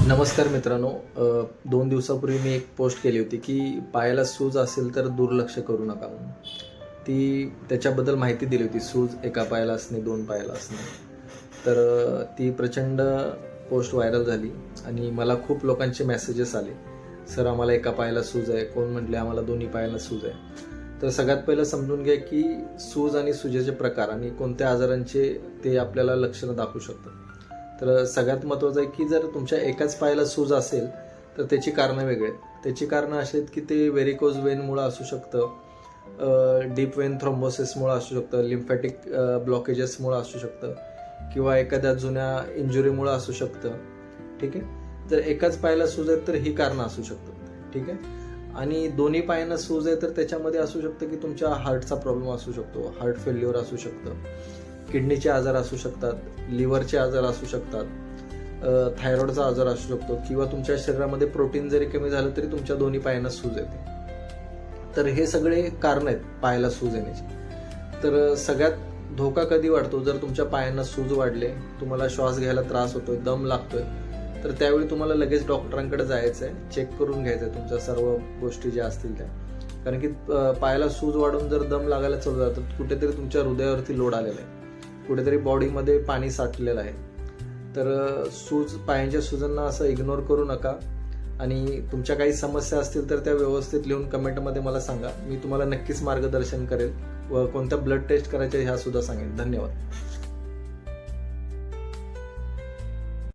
नमस्कार मित्रांनो, 2 दिवसापूर्वी मी एक पोस्ट केली होती की पायाला सूज असेल तर दुर्लक्ष करू नका म्हणून. ती त्याच्याबद्दल माहिती दिली होती, सूज एका पायाला असणे, 2 पायाला असणे. तर ती प्रचंड पोस्ट व्हायरल झाली आणि मला खूप लोकांचे मेसेजेस आले, सर आम्हाला एका पायाला सूज आहे, कोण म्हटले आम्हाला दोन्ही पायाला सूज आहे. तर सगळ्यात पहिलं समजून घ्या की सूज आणि सुजेचे प्रकार आणि कोणत्या आजारांचे ते आपल्याला लक्षणं दाखवू शकतात. तर सगळ्यात महत्त्वाचं आहे की जर तुमच्या एकाच पायाला सूज असेल तर त्याची कारणं वेगळी आहेत. त्याची कारणं अशी आहेत की ते व्हेरिकोज वेनमुळं असू शकतं, डीप वेन थ्रोम्बोसिसमुळं असू शकतं, लिम्फॅटिक ब्लॉकेजेसमुळं असू शकतं किंवा एखाद्या जुन्या इंजुरीमुळं असू शकतं. ठीक आहे, जर एकाच पायाला सूज आहे तर ही कारणं असू शकतात. ठीक आहे, आणि दोन्ही पायांना सूज आहे तर त्याच्यामध्ये असू शकतं की तुमच्या हार्टचा प्रॉब्लेम असू शकतो, हार्ट फेल्युअर असू शकतं, किडनीचे आजार असू शकतात, लिव्हरचे आजार असू शकतात, थायरॉइडचा आजार असू शकतो किंवा तुमच्या शरीरामध्ये प्रोटीन जरी कमी झालं तरी तुमच्या दोन्ही पायांना सूज येते. तर हे सगळे कारण आहेत पायाला सूज येण्याची. तर सगळ्यात धोका कधी वाढतो, जर तुमच्या पायांना सूज वाढले, तुम्हाला श्वास घ्यायला त्रास होतोय, दम लागतोय, तर त्यावेळी तुम्हाला लगेच डॉक्टरांकडे जायचं आहे, चेक करून घ्यायचं आहे तुमच्या सर्व गोष्टी ज्या असतील त्या. कारण की पायाला सूज वाढून जर दम लागायला चालू जातं, कुठेतरी तुमच्या हृदयावरती लोड आलेला आहे, कुठेतरी बॉडीमध्ये पाणी साठलेलं आहे. तर पायांच्या सूजांना असं इग्नोर करू नका आणि तुमच्या काही समस्या असतील तर त्या व्यवस्थित लिहून कमेंटमध्ये मला सांगा. मी तुम्हाला नक्कीच मार्गदर्शन करेल व कोणत्या ब्लड टेस्ट करायच्या ह्या सुद्धा सांगेन. धन्यवाद.